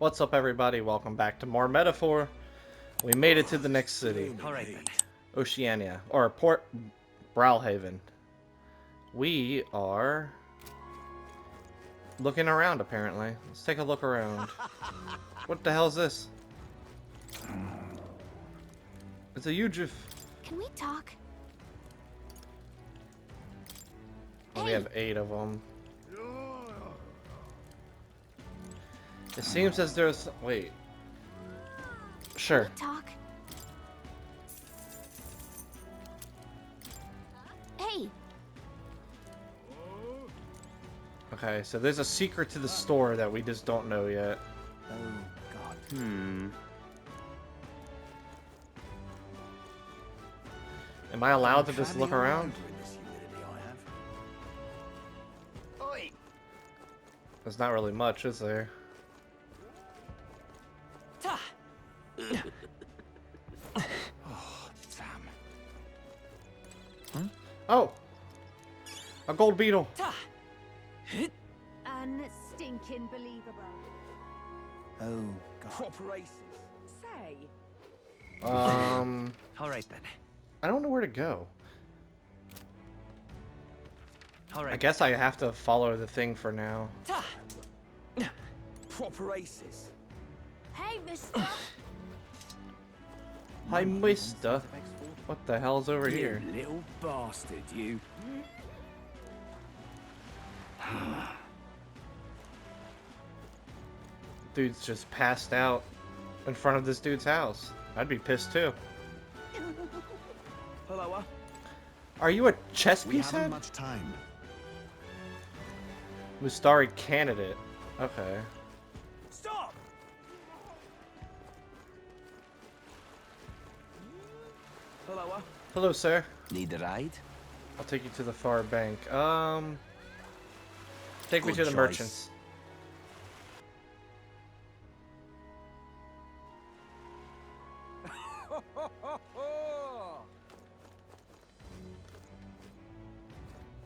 What's up, everybody? Welcome back to more Metaphor. We made it to the next city, Alright then. Oceania, or Port Brawlhaven. We are looking around, apparently. Let's take a look around. What the hell is this? It's a huge... Can we talk? Oh, we have 8 of them. It seems as there's... Wait. Sure. Can we talk? Hey! Okay, so there's a secret to the store that we just don't know yet. Oh god. Am I allowed to just look around? Oi! There's not really much, is there? Ta! Oh, damn. Oh! A gold beetle! Ta! Unstinking believable. Oh god. Proper races. Say. Alright then. I don't know where to go. Alright. I guess I have to follow the thing for now. Ta! Proper races. Hey, mister! Hi, mister. What the hell's over here? You little bastard, you. Dude's just passed out in front of this dude's house. I'd be pissed too. Hello. Are you a chess We piece haven't head? much time. Mustari candidate. Okay. Stop! Hello. Hello, sir. Need a ride? I'll take you to the far bank. Take me Good to the choice. merchants.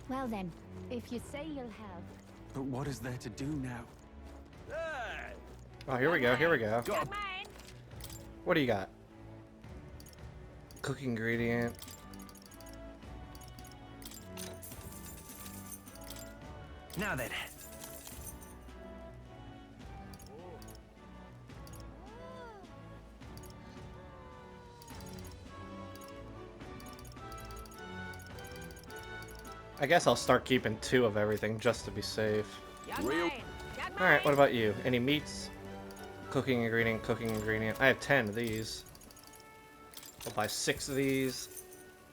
Well then, if you say you'll have. But what is there to do now? Oh, here we go. Here we go. God. What do you got? Cooking ingredient. Now then. I guess I'll start keeping 2 of everything just to be safe. Real. Alright, what about you? Any meats? Cooking ingredient, cooking ingredient. I have 10 of these. I'll buy 6 of these.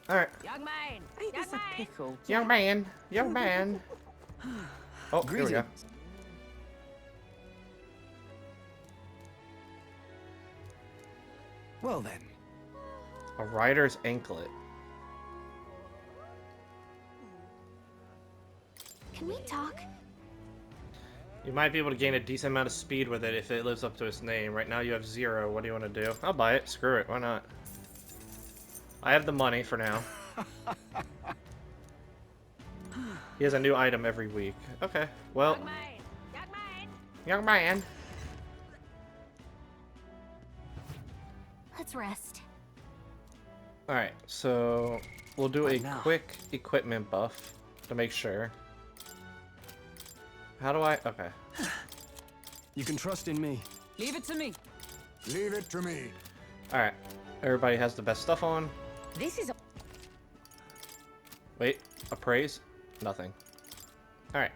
Alright. Young man. Ain't this a pickle? Young man. Young man. Oh, here we go. Greetings. Well then. A rider's anklet. Can we talk? You might be able to gain a decent amount of speed with it if it lives up to its name. Right now you have 0. What do you want to do? I'll buy it. Screw it. Why not? I have the money for now. He has a new item every week. Okay. Well, Young man. Young man. young man. Let's rest. Alright, so we'll do a Right now. quick equipment buff to make sure. How do I... Okay. You can trust in me. Leave it to me. Leave it to me. Alright. Everybody has the best stuff on. This is. Wait. Appraise? Nothing. Alright.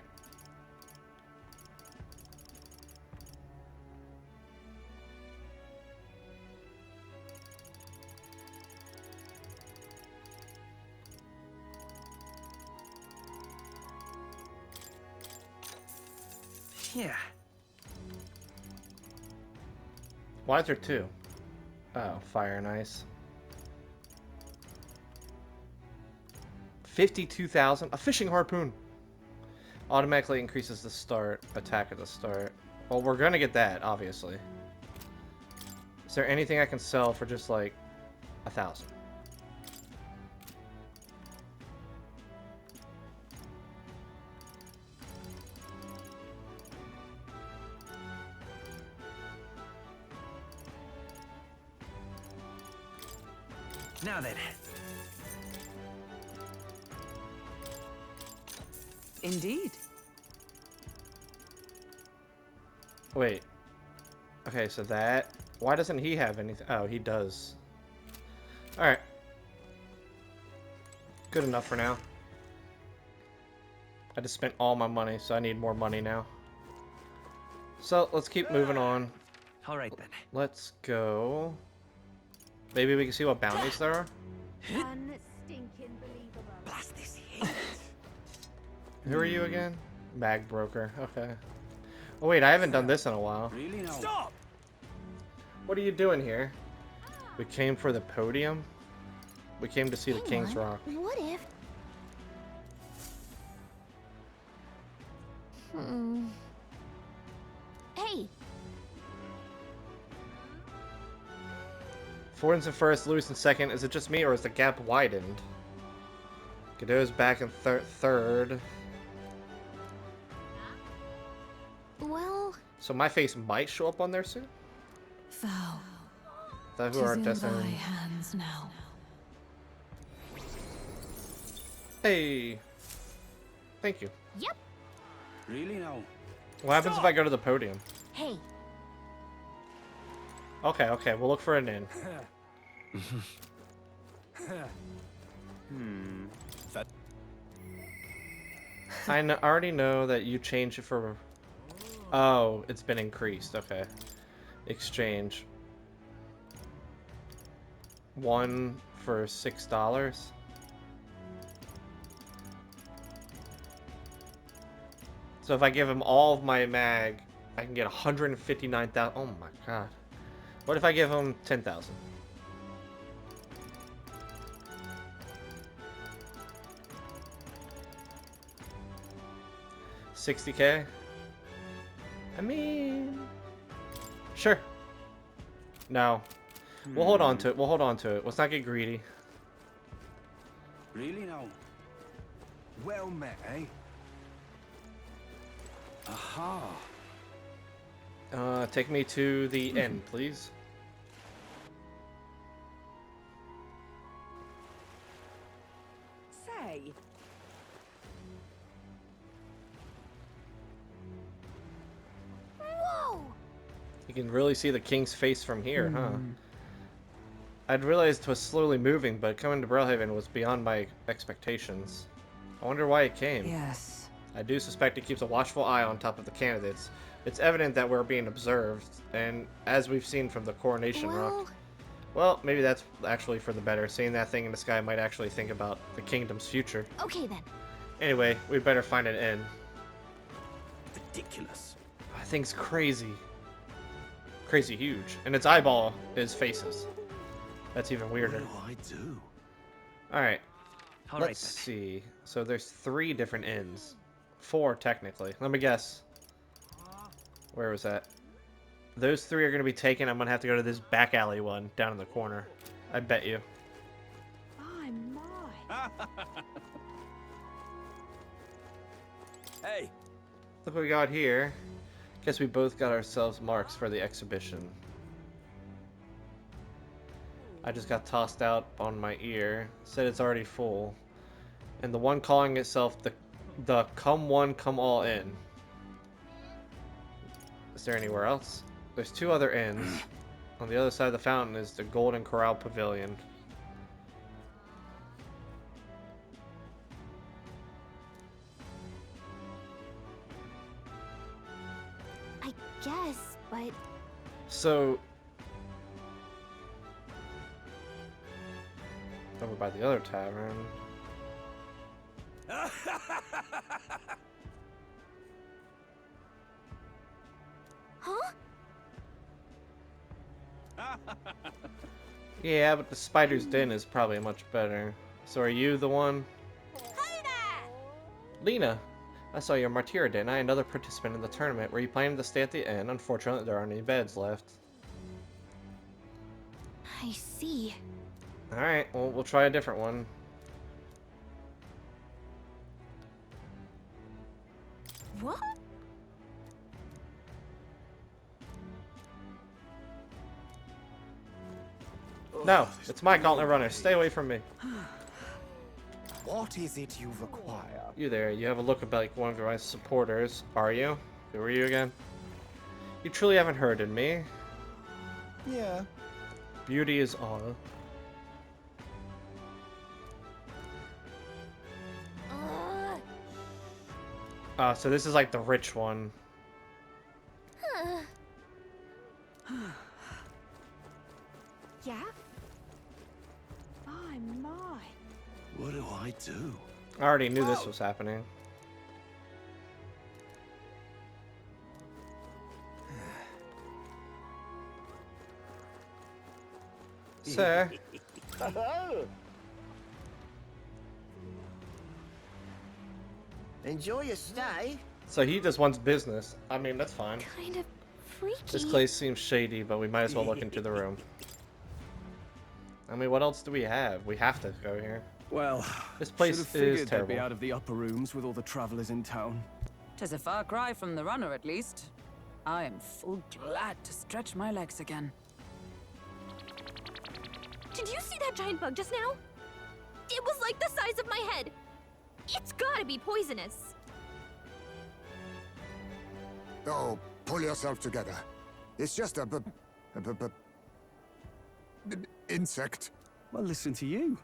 Yeah. Why is there 2? Oh, fire and ice. 52,000. A fishing harpoon. Automatically increases the start attack at the start. Well, we're gonna get that, obviously. Is there anything I can sell for just like 1,000? Now then. Indeed. Wait. Okay, so that... Why doesn't he have anything? Oh, he does. Alright. Good enough for now. I just spent all my money, so I need more money now. So, let's keep moving on. All right then. Let's go... Maybe we can see what bounties there are? Unstinking believable. Blast this heat. Who are you again? Mag broker. Okay. Oh wait, I haven't done this in a while. Really now? Stop! What are you doing here? We came for the podium? We came to see the Hang King's on. Rock. What if? Hey, Ford's in first, Lewis in second. Is it just me, or is the gap widened? Godot's back in third. well, So my face might show up on there soon? Thou, That who tis are in destined. thy hands now. Hey! Thank you. yep. Really now? What happens if I go to the podium? Hey, Okay, okay, we'll look for an inn. I already know that you changed it for... Oh, it's been increased. Okay. Exchange. 1 for $6. So if I give him all of my mag, I can get 159,000. Oh my god. What if I give him 10,000? $60K? I mean... Sure. No. We'll hold on to it. We'll hold on to it. Let's not get greedy. Really now? Well met, eh? Aha. Take me to the end, please. Say. whoa! You can really see the king's face from here, huh? I'd realized it was slowly moving, but coming to Brellhaven was beyond my expectations. I wonder why it came. Yes. I do suspect it keeps a watchful eye on top of the candidates. It's evident that we're being observed, and as we've seen from the coronation rock... Well, maybe that's actually for the better. Seeing that thing in the sky might actually think about the kingdom's future. Okay then. Anyway, we better find an inn. Ridiculous. That thing's crazy. Crazy huge. And its eyeball is faces. That's even weirder. What do I do? Alright, All right let's then. see. So there's 3 different inns. 4, technically. Let me guess. Where was that? Those 3 are going to be taken. I'm going to have to go to this back alley one down in the corner. I bet you. My, my. Hey, Look what we got here. Guess we both got ourselves marks for the exhibition. I just got tossed out on my ear. Said it's already full. And the one calling itself the come one, come all in. Is there anywhere else? There's 2 other inns. On the other side of the fountain is the Golden Corral Pavilion. I guess, but So... Over by the other tavern. huh? Yeah, but the Spider's Den is probably much better. So are you the one? Lena! I saw your Martyr Den. I another participant in the tournament. Were you planning to stay at the inn? Unfortunately, there aren't any beds left. I see. Alright, well, we'll try a different one. What? No, it's my gauntlet runner. Stay away from me. What is it you require? You there, you have a look like one of my supporters, are you? Who are you again? You truly haven't heard of me. Yeah. Beauty is all. So this is like the rich one. Yeah? My, my. What do I do? I already knew this was happening. Sir, Enjoy your stay. so he just wants business. I mean, that's fine. Kind of freaky. This place seems shady, but we might as well look into the room. I mean, what else do we have? We have to go here. Well, This place should have is figured they'd terrible. be out of the upper rooms with all the travelers in town. 'Tis a far cry from the runner, at least. I am full glad to stretch my legs again. Did you see that giant bug just now? It was like the size of my head. It's gotta be poisonous. Oh, pull yourself together. It's just a insect. Well, listen to you.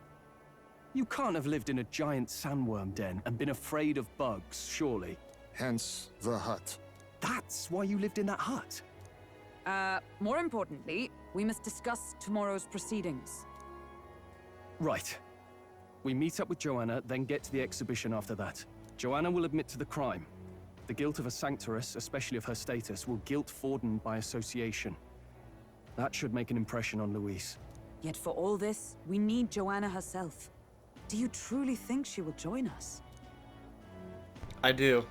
You can't have lived in a giant sandworm den and been afraid of bugs, surely. Hence the hut. That's why you lived in that hut. More importantly, we must discuss tomorrow's proceedings. Right. We meet up with Joanna, then get to the exhibition after that. Joanna will admit to the crime. The guilt of a sanctoress, especially of her status, will guilt Forden by association. That should make an impression on Louise. Yet for all this, we need Joanna herself. Do you truly think she will join us? I do.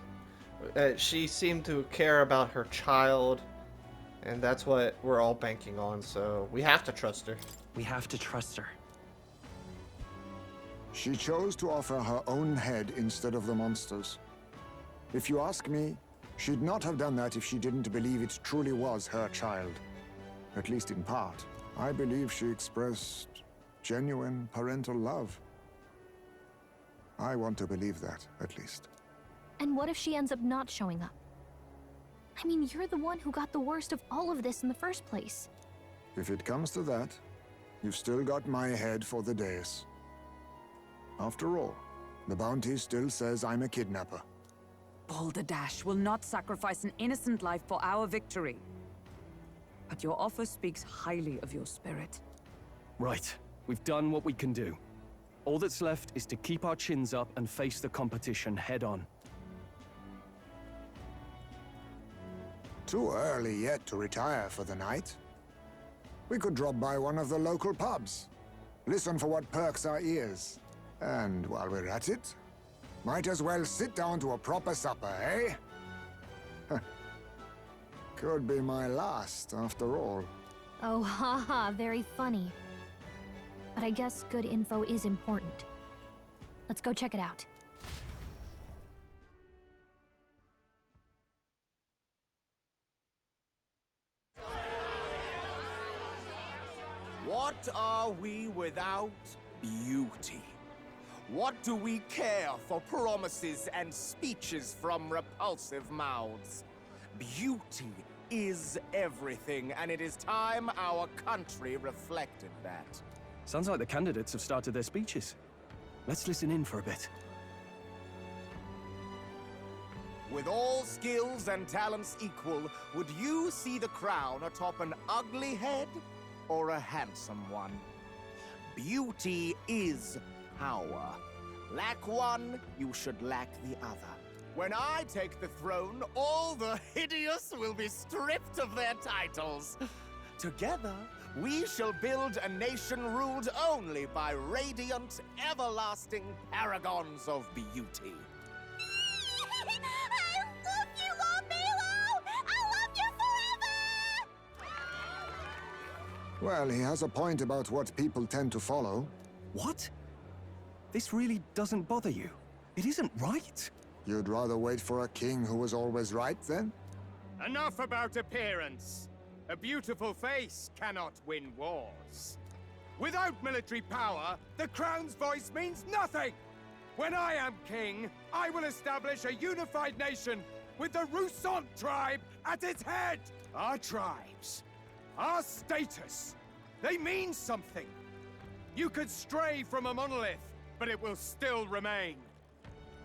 She seemed to care about her child, and that's what we're all banking on, so we have to trust her. We have to trust her. She chose to offer her own head instead of the monster's. If you ask me, she'd not have done that if she didn't believe it truly was her child. At least in part. I believe she expressed genuine parental love. I want to believe that, at least. And what if she ends up not showing up? I mean, you're the one who got the worst of all of this in the first place. If it comes to that, you've still got my head for the dais. After all, the bounty still says I'm a kidnapper. Balderdash will not sacrifice an innocent life for our victory. But your offer speaks highly of your spirit. Right. We've done what we can do. All that's left is to keep our chins up and face the competition head on. Too early yet to retire for the night. We could drop by one of the local pubs. Listen for what perks our ears. And while we're at it, might as well sit down to a proper supper, eh? Could be my last, after all. Oh, haha, very funny. But I guess good info is important. Let's go check it out. What are we without beauty? What do we care for promises and speeches from repulsive mouths? Beauty is everything, and it is time our country reflected that. Sounds like the candidates have started their speeches. Let's listen in for a bit. With all skills and talents equal, would you see the crown atop an ugly head or a handsome one? Beauty is power. Lack one, you should lack the other. When I take the throne, all the hideous will be stripped of their titles. Together, we shall build a nation ruled only by radiant, everlasting paragons of beauty. I love you, Lord Milo! I love you forever! Well, he has a point about what people tend to follow. What? This really doesn't bother you? It isn't right. You'd rather wait for a king who was always right, then? Enough about appearance. A beautiful face cannot win wars. Without military power, the Crown's voice means nothing! When I am king, I will establish a unified nation with the Rousant tribe at its head! Our tribes, our status, they mean something. You could stray from a monolith, but it will still remain.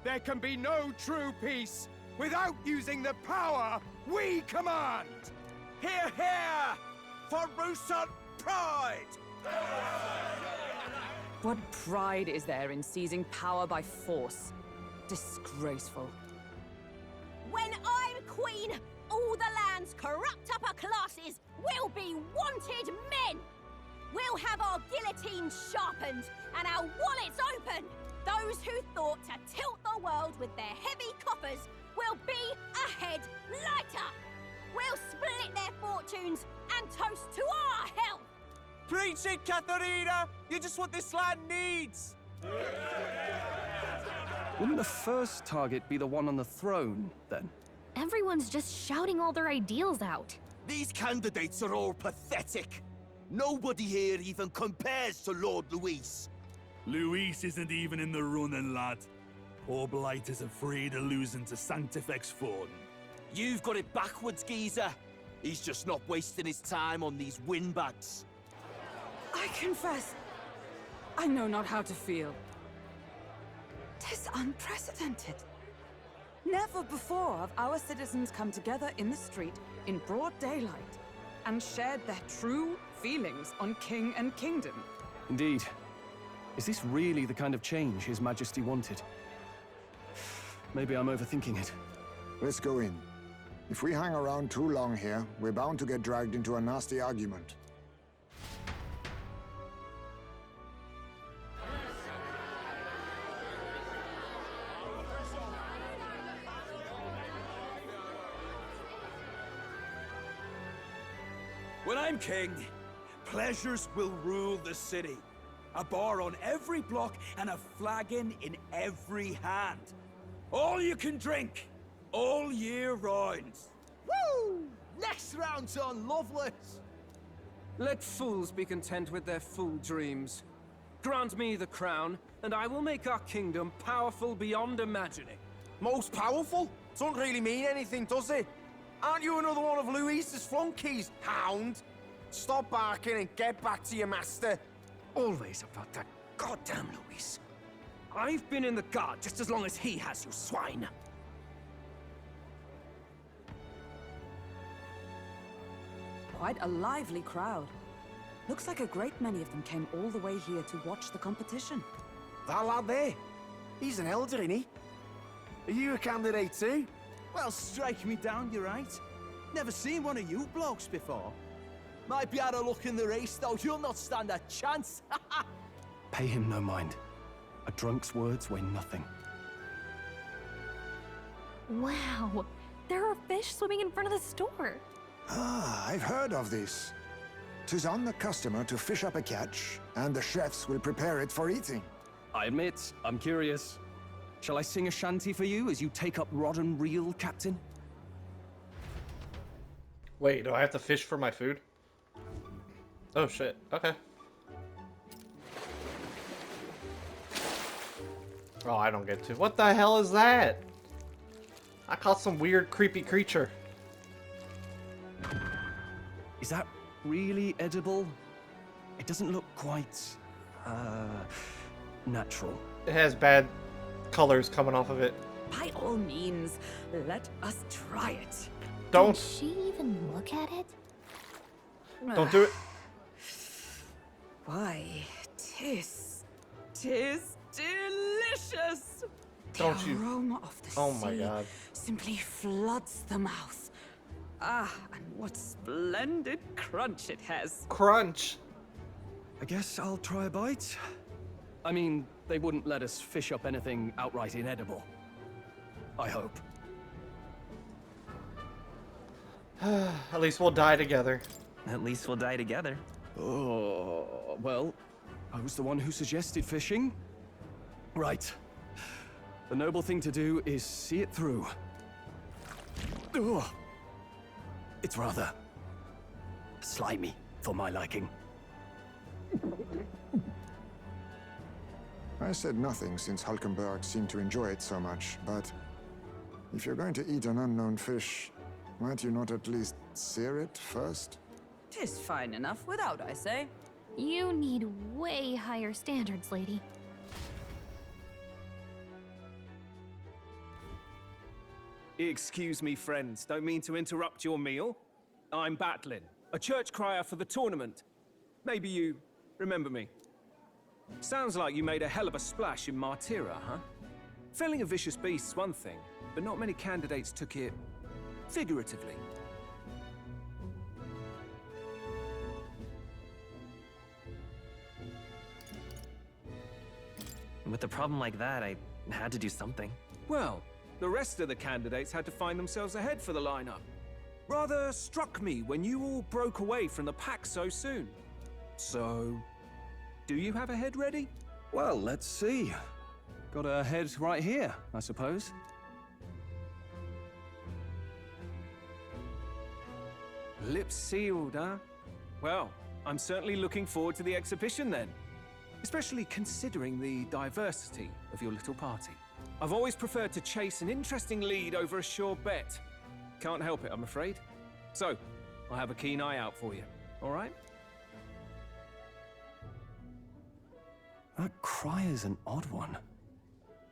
There can be no true peace without using the power we command! Hear, hear! For Rousant pride! What pride is there in seizing power by force? Disgraceful. When I'm queen, all the land's corrupt upper classes will be wanted men! We'll have our guillotines sharpened and our wallets open! Those who thought to tilt the world with their heavy coffers will be a head lighter! We'll split their fortunes and toast to our health! Preach it, Katharina! You're just what this land needs! Wouldn't the first target be the one on the throne, then? Everyone's just shouting all their ideals out. These candidates are all pathetic. Nobody here even compares to Lord Luis. Luis isn't even in the running, lad. Poor Blight is afraid of losing to Sanctifex Forden. You've got it backwards, geezer. He's just not wasting his time on these windbags. I confess, I know not how to feel. 'Tis unprecedented. Never before have our citizens come together in the street in broad daylight and shared their true feelings on king and kingdom. Indeed. Is this really the kind of change His Majesty wanted? Maybe I'm overthinking it. Let's go in. If we hang around too long here, we're bound to get dragged into a nasty argument. When I'm king, pleasures will rule the city. A bar on every block and a flagon in every hand. All you can drink, all year round. Woo! Next round's on Loveless! Let fools be content with their fool dreams. Grant me the crown, and I will make our kingdom powerful beyond imagining. Most powerful? Doesn't really mean anything, does it? Aren't you another one of Luis's flunkies, hound? Stop barking and get back to your master. Always about that goddamn Luis. I've been in the guard just as long as he has, you swine. Quite a lively crowd. Looks like a great many of them came all the way here to watch the competition. That lad there, he's an elder, isn't he? Are you a candidate too? Well, strike me down, you're right. Never seen one of you blokes before. Might be out of luck in the race, though. You'll not stand a chance. Pay him no mind. A drunk's words weigh nothing. Wow, there are fish swimming in front of the store. Ah, I've heard of this. 'Tis on the customer to fish up a catch, and the chefs will prepare it for eating. I admit, I'm curious. Shall I sing a shanty for you as you take up rod and reel, Captain? Wait, do I have to fish for my food? Oh shit, okay. Oh, I don't get to. What the hell is that? I caught some weird, creepy creature. Is that really edible? It doesn't look quite, natural. It has bad colors coming off of it. By all means, let us try it. Don't. Did she even look at it? Don't do it. Why, tis delicious. Don't the you- aroma of the Oh my sea god. simply floods the mouth. Ah, and what splendid crunch it has. Crunch. I guess I'll try a bite. I mean, they wouldn't let us fish up anything outright inedible. I hope. At least we'll die together. At least we'll die together. Oh, well, I was the one who suggested fishing. Right. The noble thing to do is see it through. Ugh. It's rather slimy for my liking. I said nothing since Hulkenberg seemed to enjoy it so much, but if you're going to eat an unknown fish, might you not at least sear it first? 'Tis fine enough without, I say. You need way higher standards, lady. Excuse me, friends. Don't mean to interrupt your meal. I'm Batlin, a church crier for the tournament. Maybe you remember me. Sounds like you made a hell of a splash in Martyra, huh? Felling a vicious beast's one thing, but not many candidates took it figuratively. With a problem like that, I had to do something. Well, the rest of the candidates had to find themselves ahead for the lineup. Rather struck me when you all broke away from the pack so soon. So, do you have a head ready? Well, let's see. Got a head right here, I suppose. Lips sealed, huh? Well, I'm certainly looking forward to the exhibition then. Especially considering the diversity of your little party. I've always preferred to chase an interesting lead over a sure bet. Can't help it, I'm afraid. So, I'll have a keen eye out for you, all right? That cry is an odd one.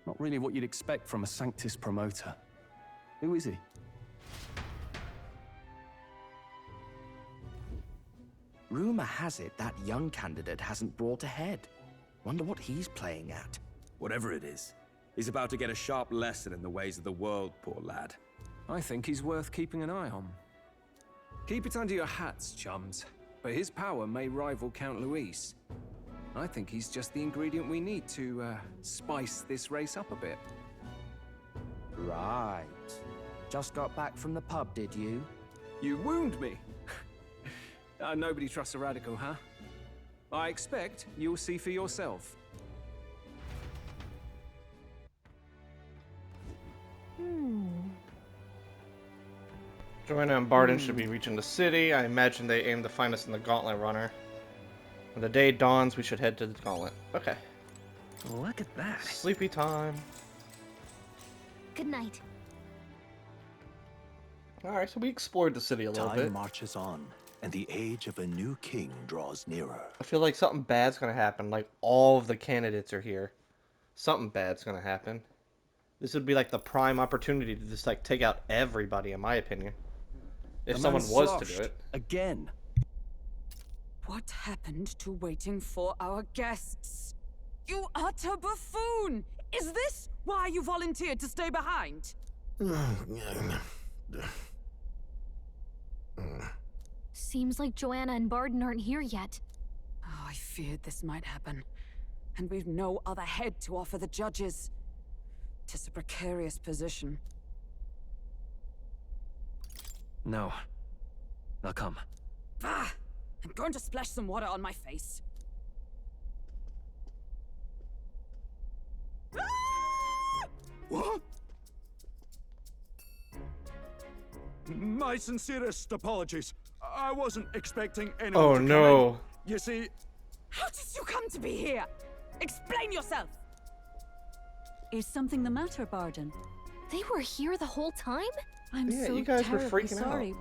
Not really what you'd expect from a Sanctus promoter. Who is he? Rumor has it that young candidate hasn't brought ahead. Wonder what he's playing at. Whatever it is, he's about to get a sharp lesson in the ways of the world, poor lad. I think he's worth keeping an eye on. Keep it under your hats, chums. But his power may rival Count Luis. I think he's just the ingredient we need to spice this race up a bit. Right. Just got back from the pub, did you? You wound me. Nobody trusts a radical, huh? I expect you'll see for yourself. Joanna and Barden should be reaching the city. I imagine they aim to find us in the Gauntlet Runner. When the day dawns, we should head to the Gauntlet. Okay. Look at that. Sleepy time. Good night. Alright, so we explored the city a little bit. Time marches on, and the age of a new king draws nearer. I feel like something bad's gonna happen. Like, all of the candidates are here. Something bad's gonna happen. This would be like the prime opportunity to just like take out everybody, in my opinion. If someone was to do it. Again. What happened to waiting for our guests? You utter buffoon! Is this why you volunteered to stay behind? Seems like Joanna and Barden aren't here yet. Oh, I feared this might happen. And we've no other head to offer the judges. 'Tis a precarious position. No. I'll come. Ah! I'm going to splash some water on my face. What? My sincerest apologies. I wasn't expecting anyone Oh to come no. in. You see... How did you come to be here? Explain yourself! Is something the matter, Barden? They were here the whole time? I'm Yeah, so you guys were terribly freaking out. sorry.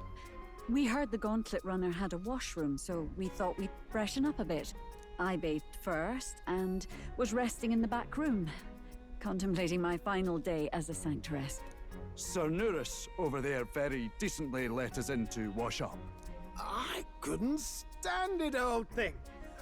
We heard the Gauntlet Runner had a washroom, so we thought we'd freshen up a bit. I bathed first and was resting in the back room, contemplating my final day as a sanctuaress. Sir Nuris over there very decently let us in to wash up. I couldn't stand it, old thing.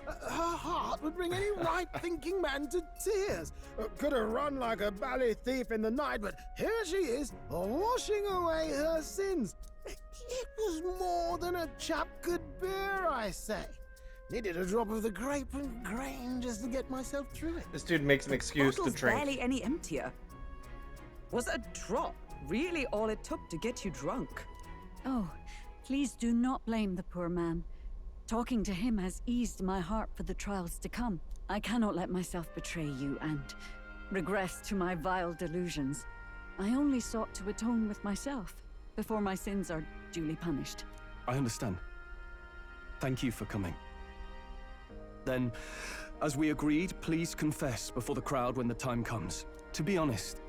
Her heart would bring any right-thinking man to tears. Could have run like a bally thief in the night, but here she is, washing away her sins. It was more than a chap could bear, I say. Needed a drop of the grape and grain just to get myself through it. This dude makes an excuse to Bottle's drink. barely any emptier. Was a drop really all it took to get you drunk? Oh, please do not blame the poor man. Talking to him has eased my heart for the trials to come. I cannot let myself betray you and regress to my vile delusions. I only sought to atone with myself before my sins are duly punished. I understand. Thank you for coming. Then, as we agreed, please confess before the crowd when the time comes. To be honest,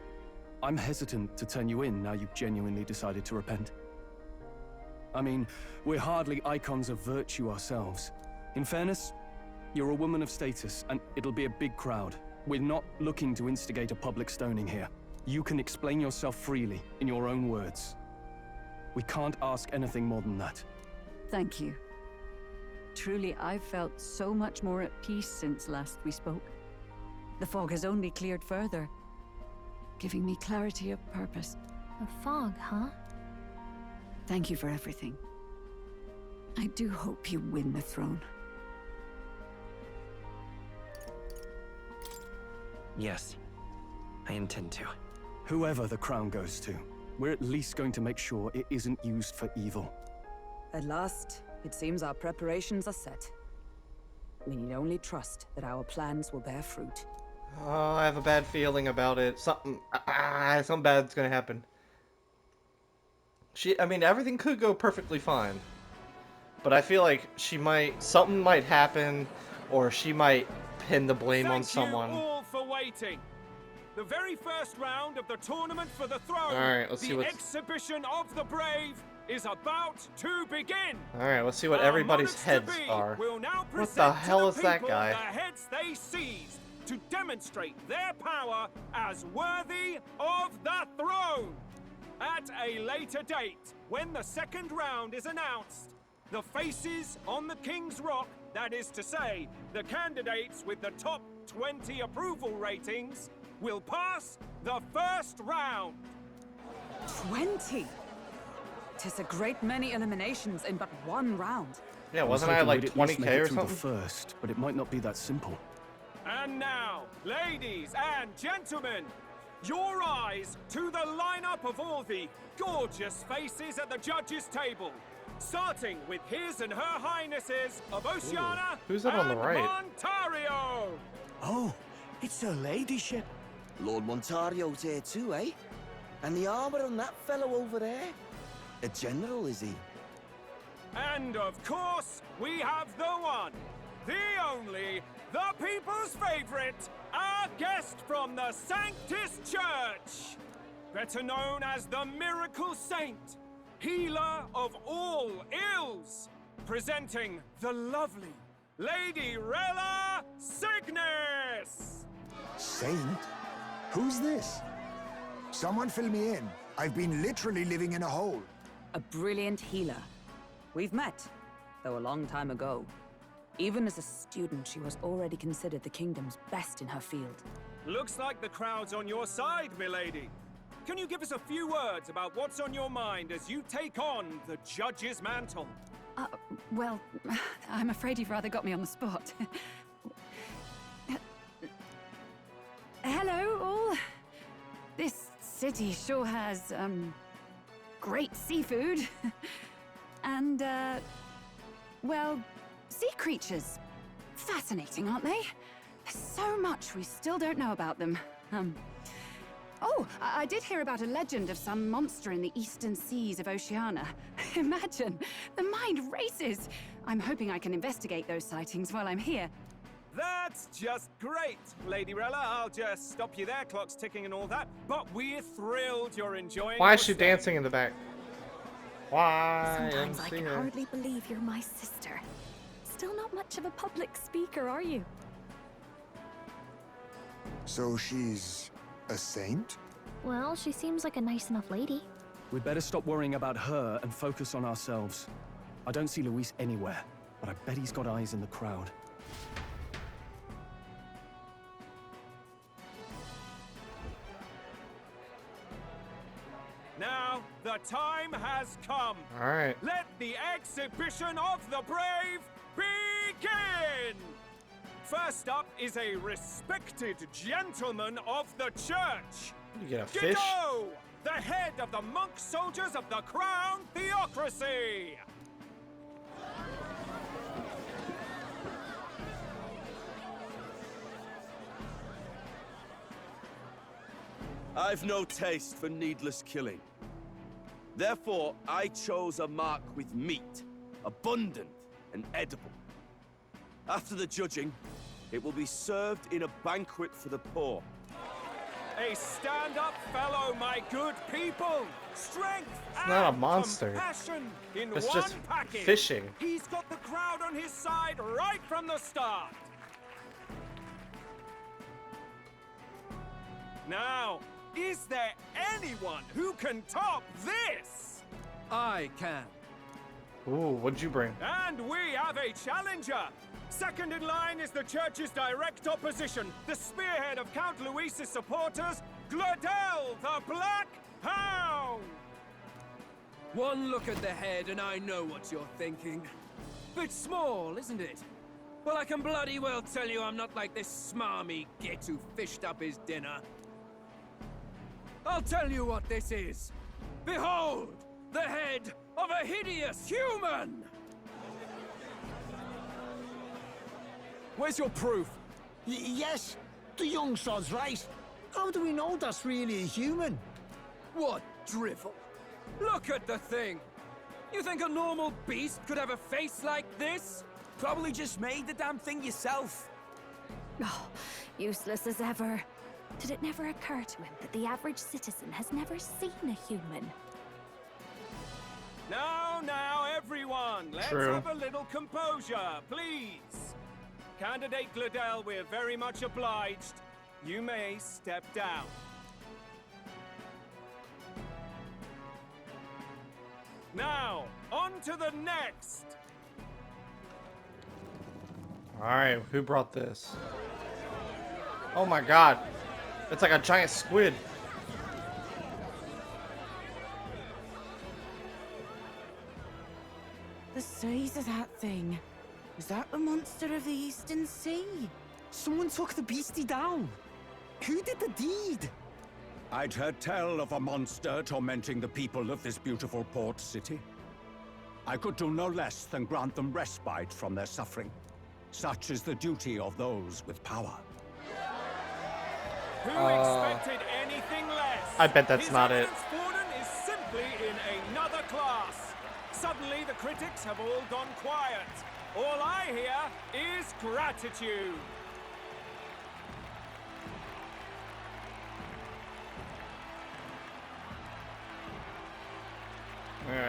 I'm hesitant to turn you in now you've genuinely decided to repent. I mean, we're hardly icons of virtue ourselves. In fairness, you're a woman of status, and it'll be a big crowd. We're not looking to instigate a public stoning here. You can explain yourself freely, in your own words. We can't ask anything more than that. Thank you. Truly, I've felt so much more at peace since last we spoke. The fog has only cleared further, giving me clarity of purpose. The fog, huh? Thank you for everything. I do hope you win the throne. Yes, I intend to. Whoever the crown goes to, we're at least going to make sure it isn't used for evil. At last, it seems our preparations are set. We need only trust that our plans will bear fruit. Oh, I have a bad feeling about it. Something bad's gonna happen. I mean, everything could go perfectly fine. But I feel like something might happen, or she might pin the blame on someone. Thank you all for waiting. The very first round of the tournament for the throne. Alright, let's see the what's... exhibition of the brave is about to begin. Alright, let's see what everybody's heads are. What the hell is that guy? The heads they seized to demonstrate their power as worthy of the throne. At a later date, when the second round is announced, the faces on the King's Rock, that is to say, the candidates with the top 20 approval ratings, will pass the first round. 20? 'Tis a great many eliminations in but one round. Yeah, wasn't I like 20k or something? First, but it might not be that simple. And now, ladies and gentlemen, your eyes to the lineup of all the gorgeous faces at the judges' table, starting with His and Her Highnesses of Oceania. Ooh, who's that on the right? Montario. Oh, it's her ladyship. Lord Montario's here too, eh? And the armor on that fellow over there? A general, is he? And of course, we have the one, the only, the people's favorite, our guest from the Sanctus Church, better known as the Miracle Saint, healer of all ills, presenting the lovely Lady Rella Cygnus! Saint? Who's this? Someone fill me in. I've been literally living in a hole. A brilliant healer. We've met, though a long time ago. Even as a student, she was already considered the kingdom's best in her field. Looks like the crowd's on your side, milady. Can you give us a few words about what's on your mind as you take on the judge's mantle? Well, I'm afraid you've rather got me on the spot. Hello, all. This city sure has, great seafood. And, well, sea creatures. Fascinating, aren't they? There's so much we still don't know about them. Oh, I did hear about a legend of some monster in the eastern seas of Oceania. Imagine, the mind races. I'm hoping I can investigate those sightings while I'm here. That's just great, Lady Rella. I'll just stop you there, clock's ticking and all that. But we're thrilled you're enjoying. Why is she dancing in the back? Why? Sometimes I can hardly believe you're my sister. Still not much of a public speaker, are you? So she's a saint? Well, she seems like a nice enough lady. We'd better stop worrying about her and focus on ourselves. I don't see Luis anywhere, but I bet he's got eyes in the crowd. Now, the time has come. All right. Let the exhibition of the brave begin! First up is a respected gentleman of the church. You get a fish? Giddo, the head of the monk soldiers of the Crown Theocracy. I've no taste for needless killing. Therefore, I chose a mark with meat, abundant and edible. After the judging, it will be served in a banquet for the poor. A stand-up fellow, my good people! Strength It's not a and monster. compassion in It's one just package. fishing. He's got the crowd on his side right from the start. Now, is there anyone who can top this? I can. Ooh, what'd you bring? And we have a challenger. Second in line is the church's direct opposition, the spearhead of Count Luis's supporters, Gladel the Black Hound! One look at the head and I know what you're thinking. Bit small, isn't it? Well, I can bloody well tell you I'm not like this smarmy git who fished up his dinner. I'll tell you what this is. Behold, the head of a hideous human! Where's your proof? Yes, the young sod's right. How do we know that's really a human? What drivel? Look at the thing! You think a normal beast could have a face like this? Probably just made the damn thing yourself. Oh, useless as ever. Did it never occur to him that the average citizen has never seen a human? Now, everyone, let's True. have a little composure, please. Candidate Gladel, we're very much obliged. You may step down. Now, on to the next. Alright, who brought this? Oh my god. It's like a giant squid. The size of that thing. Is that the monster of the Eastern Sea? Someone took the beastie down. Who did the deed? I'd heard tell of a monster tormenting the people of this beautiful port city. I could do no less than grant them respite from their suffering. Such is the duty of those with power. Who expected anything less? I bet that's not it. His evidence Borden is simply in another class. Suddenly the critics have all gone quiet. All I hear is gratitude.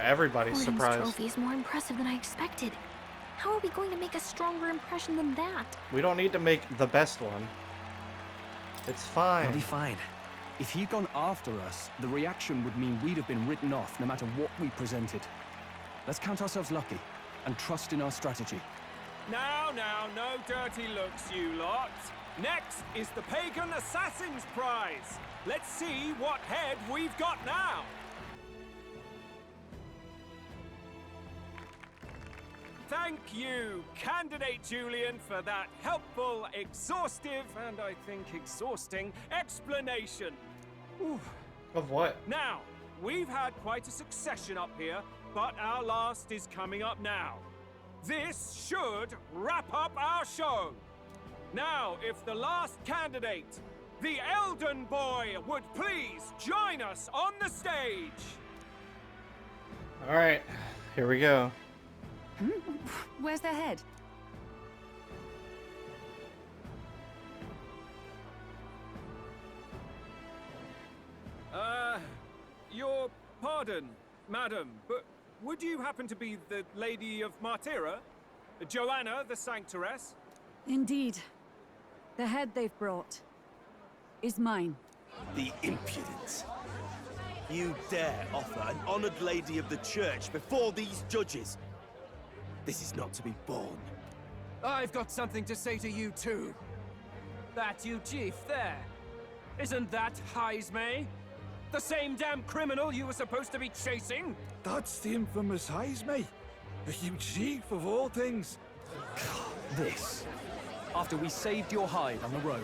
Everybody's Borden's surprised. trophy is more impressive than I expected. How are we going to make a stronger impression than that? We don't need to make the best one. It's fine. It'll be fine. If he'd gone after us, the reaction would mean we'd have been written off no matter what we presented. Let's count ourselves lucky and trust in our strategy. Now, no dirty looks, you lot. Next is the Pagan Assassin's Prize. Let's see what head we've got now. Thank you, Candidate Julian, for that helpful, exhaustive, and I think exhausting explanation. Ooh. Of what? Now, we've had quite a succession up here, but our last is coming up now. This should wrap up our show. Now, if the last candidate, the Elden Boy, would please join us on the stage. Alright, here we go. Where's their head? Your pardon, madam, but would you happen to be the Lady of Martyra? Joanna, the Sanctoress? Indeed. The head they've brought is mine. The impudence. You dare offer an honored lady of the church before these judges? This is not to be borne. I've got something to say to you too. That you chief there. Isn't that Heismay? The same damn criminal you were supposed to be chasing? That's the infamous Heismay. A huge chief of all things. This. After we saved your hide on the road.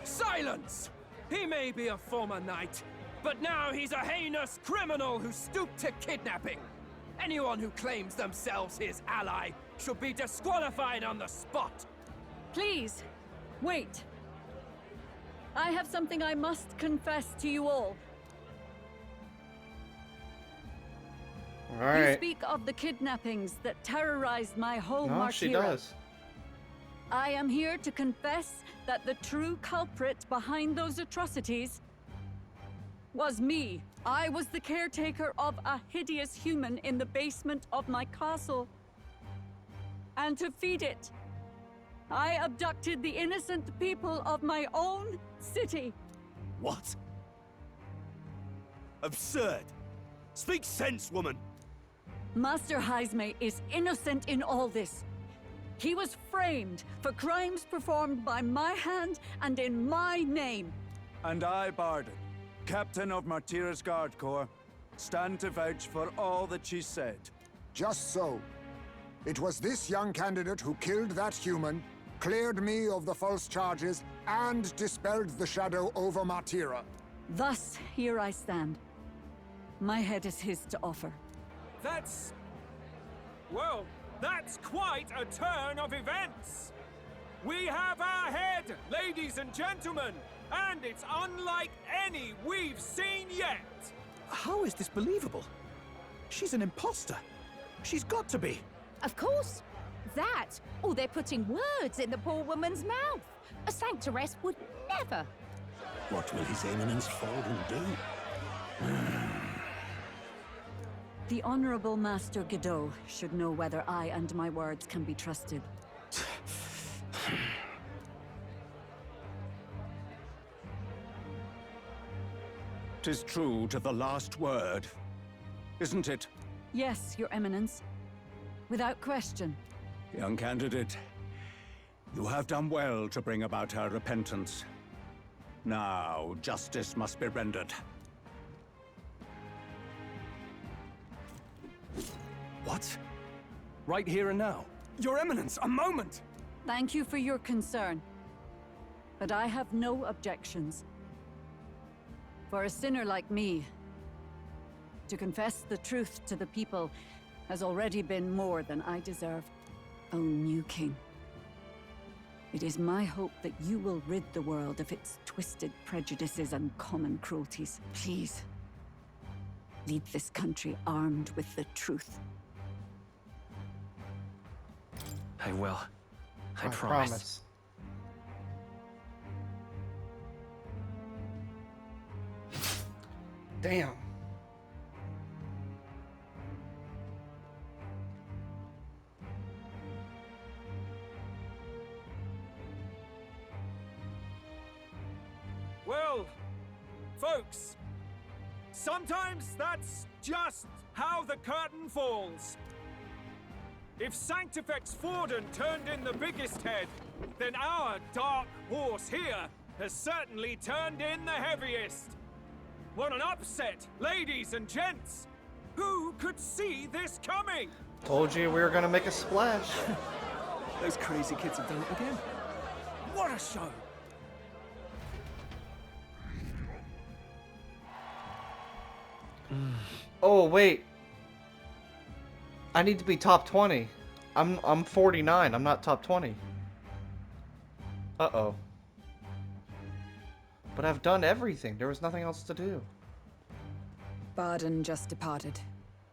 Silence! He may be a former knight, but now he's a heinous criminal who stooped to kidnapping. Anyone who claims themselves his ally should be disqualified on the spot. Please, wait. I have something I must confess to you all. You Alright. speak of the kidnappings that terrorized my whole No, Martyra. she does. I am here to confess that the true culprit behind those atrocities was me. I was the caretaker of a hideous human in the basement of my castle. And to feed it, I abducted the innocent people of my own city. What? Absurd! Speak sense, woman! Master Heisme is innocent in all this. He was framed for crimes performed by my hand and in my name. And I, Barden, Captain of Martira's Guard Corps, stand to vouch for all that she said. Just so. It was this young candidate who killed that human, cleared me of the false charges, and dispelled the shadow over Martira. Thus, here I stand. My head is his to offer. That's... well, that's quite a turn of events! We have our head, ladies and gentlemen, and it's unlike any we've seen yet! How is this believable? She's an imposter. She's got to be. Of course. That, or they're putting words in the poor woman's mouth. A sanctoress would never. What will His Eminence Forden do? The Honorable Master Godot should know whether I and my words can be trusted. 'Tis true to the last word, isn't it? Yes, Your Eminence. Without question. Young candidate, you have done well to bring about her repentance. Now, justice must be rendered. What? Right here and now? Your Eminence, a moment! Thank you for your concern. But I have no objections. For a sinner like me, to confess the truth to the people has already been more than I deserve. O new king, it is my hope that you will rid the world of its twisted prejudices and common cruelties. Please, lead this country armed with the truth. I will. I promise. Promise. Damn. Well, folks, sometimes that's just how the curtain falls. If Sanctifex Forden turned in the biggest head, then our dark horse here has certainly turned in the heaviest. What an upset, ladies and gents! Who could see this coming? Told you we were gonna make a splash. Those crazy kids have done it again. What a show! Oh wait, I need to be top 20. I'm 49. I'm not top 20. Uh-oh. But I've done everything. There was nothing else to do. Barden just departed,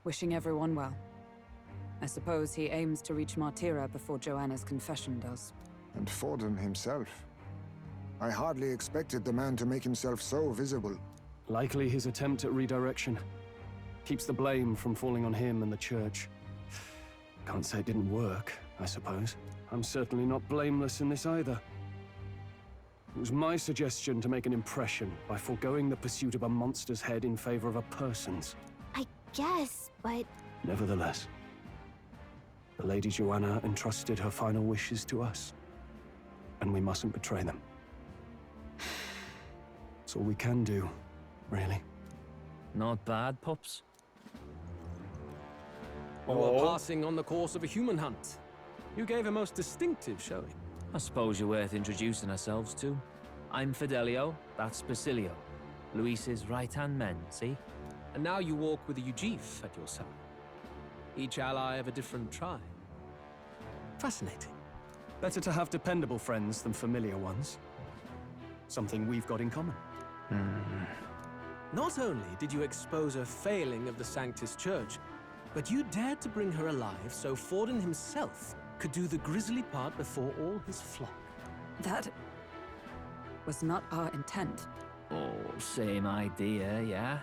wishing everyone well. I suppose he aims to reach Martira before Joanna's confession does. And Forden himself. I hardly expected the man to make himself so visible. Likely his attempt at redirection. Keeps the blame from falling on him and the church. Can't say it didn't work, I suppose. I'm certainly not blameless in this either. It was my suggestion to make an impression by foregoing the pursuit of a monster's head in favor of a person's. I guess, but... Nevertheless, the Lady Joanna entrusted her final wishes to us, and we mustn't betray them. It's all we can do, really. Not bad, pups. You Oh. were passing on the course of a human hunt. You gave a most distinctive showing. I suppose you're worth introducing ourselves to. I'm Fidelio, that's Basilio. Luis's right-hand men, see? And now you walk with a Ujif at your side. Each ally of a different tribe. Fascinating. Better to have dependable friends than familiar ones. Something we've got in common. Not only did you expose a failing of the Sanctus Church, but you dared to bring her alive so Forden himself could do the grisly part before all his flock. That was not our intent. Oh, same idea, yeah?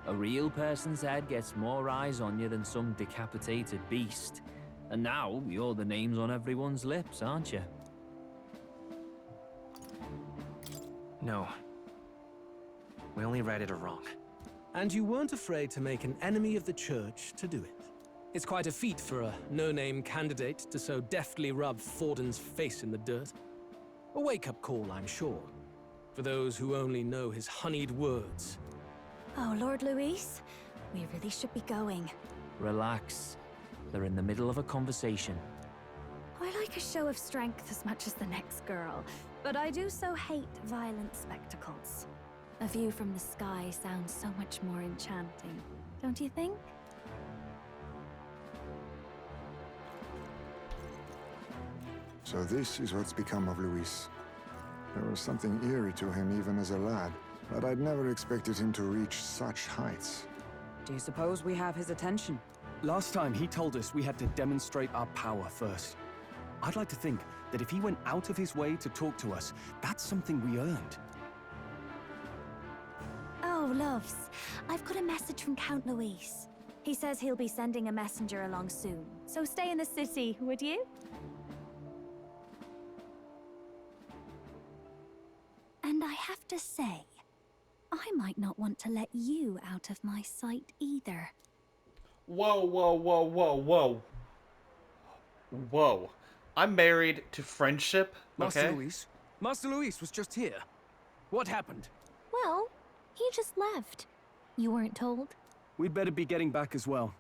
A real person's head gets more eyes on you than some decapitated beast. And now, you're the names on everyone's lips, aren't you? No. We only righted a wrong. And you weren't afraid to make an enemy of the church to do it. It's quite a feat for a no-name candidate to so deftly rub Forden's face in the dirt. A wake-up call, I'm sure, for those who only know his honeyed words. Oh, Lord Luis, we really should be going. Relax. They're in the middle of a conversation. I like a show of strength as much as the next girl, but I do so hate violent spectacles. A view from the sky sounds so much more enchanting, don't you think? So this is what's become of Luis. There was something eerie to him even as a lad, but I'd never expected him to reach such heights. Do you suppose we have his attention? Last time he told us we had to demonstrate our power first. I'd like to think that if he went out of his way to talk to us, that's something we earned. Oh, loves, I've got a message from Count Luis. He says he'll be sending a messenger along soon, so stay in the city, would you? And I have to say, I might not want to let you out of my sight either. Whoa, whoa, whoa, whoa, whoa. Whoa. I'm married to friendship, okay? Master Luis was just here. What happened? Well, he just left. You weren't told? We'd better be getting back as well.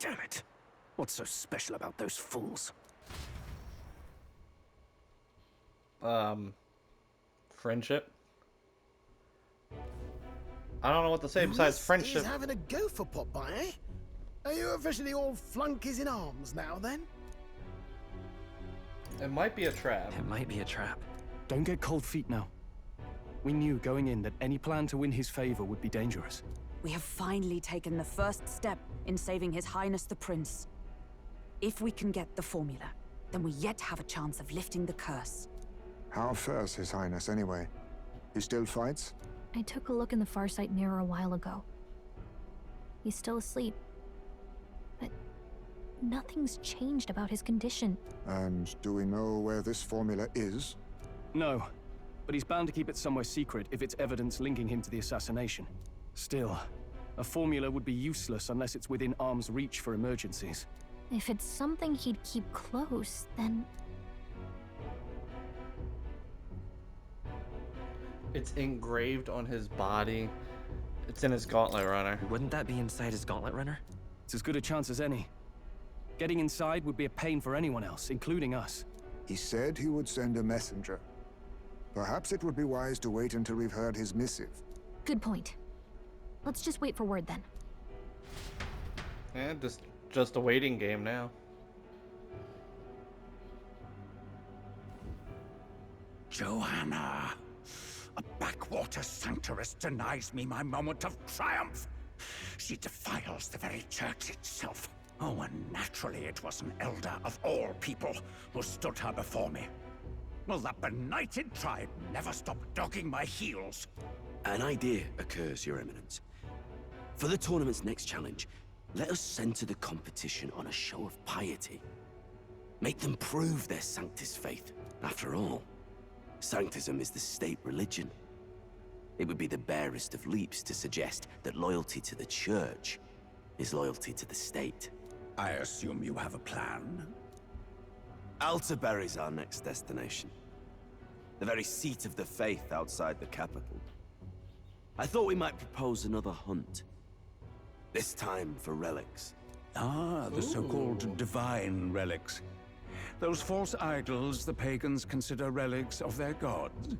Damn it. What's so special about those fools? Friendship? I don't know what to say besides friendship. He's having a go for Popeye, eh? Are you officially all flunkies in arms now, then? It might be a trap. It might be a trap. Don't get cold feet now. We knew going in that any plan to win his favor would be dangerous. We have finally taken the first step in saving His Highness the Prince. If we can get the formula, then we yet have a chance of lifting the curse. How fares His Highness, anyway? He still fights? I took a look in the Farsight mirror a while ago. He's still asleep. But nothing's changed about his condition. And do we know where this formula is? No, but he's bound to keep it somewhere secret if it's evidence linking him to the assassination. Still, a formula would be useless unless it's within arm's reach for emergencies. If it's something he'd keep close, then... It's engraved on his body. It's in his gauntlet runner. Wouldn't that be inside his gauntlet runner? It's as good a chance as any. Getting inside would be a pain for anyone else, including us. He said he would send a messenger. Perhaps it would be wise to wait until we've heard his missive. Good point. Let's just wait for word then. Yeah, just a waiting game now. Joanna! A backwater sanctuarist denies me my moment of triumph. She defiles the very church itself. Oh, and naturally it was an elder of all people who stood her before me. Will that benighted tribe never stop dogging my heels? An idea occurs, Your Eminence. For the tournament's next challenge, let us center the competition on a show of piety. Make them prove their Sanctus faith. After all, Sanctism is the state religion. It would be the barest of leaps to suggest that loyalty to the church is loyalty to the state. I assume you have a plan? Altaberry's our next destination. The very seat of the faith outside the capital. I thought we might propose another hunt. This time for relics. Ah, the so-called divine relics. Those false idols the pagans consider relics of their gods.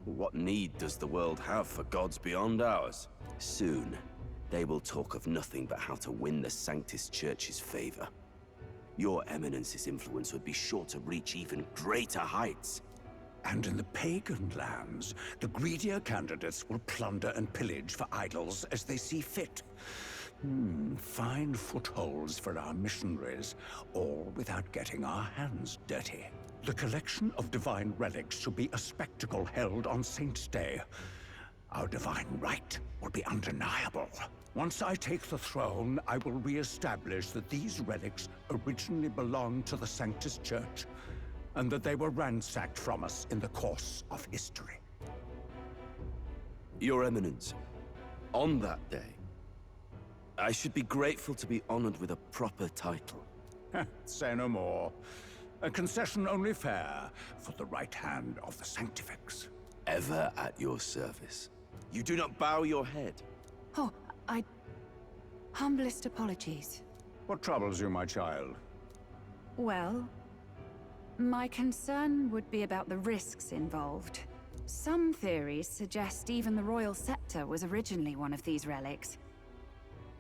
What need does the world have for gods beyond ours? Soon, they will talk of nothing but how to win the Sanctus Church's favor. Your Eminence's influence would be sure to reach even greater heights. And in the pagan lands, the greedier candidates will plunder and pillage for idols as they see fit. Fine footholds for our missionaries, all without getting our hands dirty. The collection of divine relics should be a spectacle held on Saint's Day. Our divine right will be undeniable. Once I take the throne, I will re-establish that these relics originally belonged to the Sanctus Church, and that they were ransacked from us in the course of history. Your Eminence, on that day, I should be grateful to be honored with a proper title. Say no more. A concession only fair for the right hand of the Sanctifex. Ever at your service. You do not bow your head. Oh, humblest apologies. What troubles you, my child? Well, my concern would be about the risks involved. Some theories suggest even the royal scepter was originally one of these relics.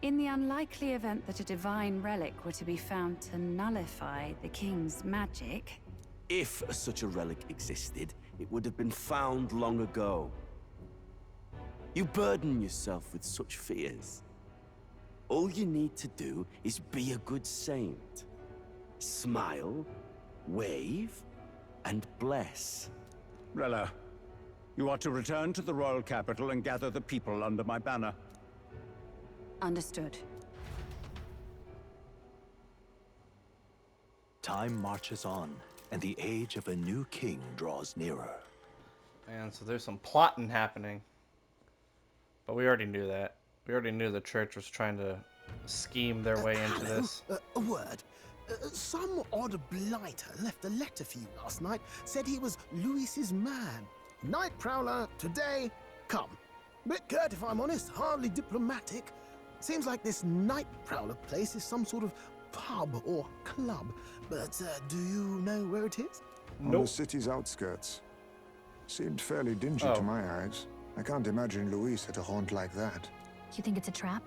In the unlikely event that a divine relic were to be found to nullify the king's magic... If such a relic existed, it would have been found long ago. You burden yourself with such fears. All you need to do is be a good saint. Smile, wave, and bless. Rella, you are to return to the royal capital and gather the people under my banner. Understood. Time marches on, and the age of a new king draws nearer. Man, so there's some plotting happening. But we already knew that. We already knew the church was trying to scheme their way into this. A word. Some odd blighter left a letter for you last night. Said he was Luis's man. Night Prowler, today, come. Bit curt, if I'm honest, hardly diplomatic. Seems like this Night Prowler place is some sort of pub or club. But do you know where it is? On the city's outskirts. Seemed fairly dingy to my eyes. I can't imagine Luis at a haunt like that. You think it's a trap?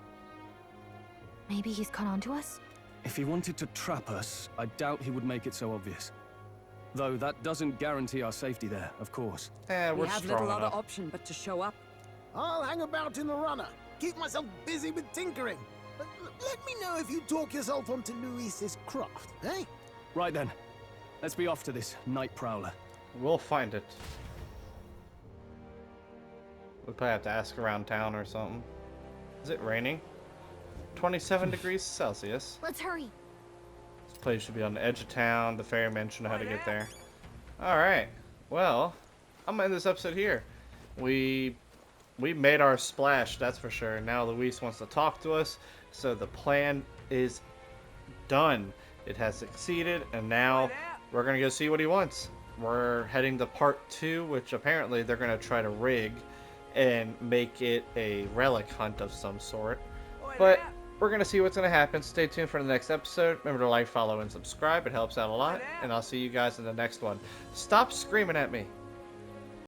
Maybe he's caught on to us? If he wanted to trap us, I doubt he would make it so obvious. Though that doesn't guarantee our safety there, of course. We have little other option but to show up. I'll hang about in the runner. Keep myself busy with tinkering. Let me know if you talk yourself onto Luis's craft, eh? Right then. Let's be off to this Night Prowler. We'll find it. We'll probably have to ask around town or something. Is it raining? 27 degrees Celsius. Let's hurry. This place should be on the edge of town. The ferryman should know how to get there. Alright. Well, I'm gonna end this episode here. We made our splash, that's for sure. Now Luis wants to talk to us. So the plan is done. It has succeeded, and now we're gonna go see what he wants. We're heading to part 2, which apparently they're gonna try to rig and make it a relic hunt of some sort. But we're gonna see what's gonna happen. Stay tuned for the next episode. Remember to like, follow, and subscribe. It helps out a lot. And I'll see you guys in the next one. Stop screaming at me.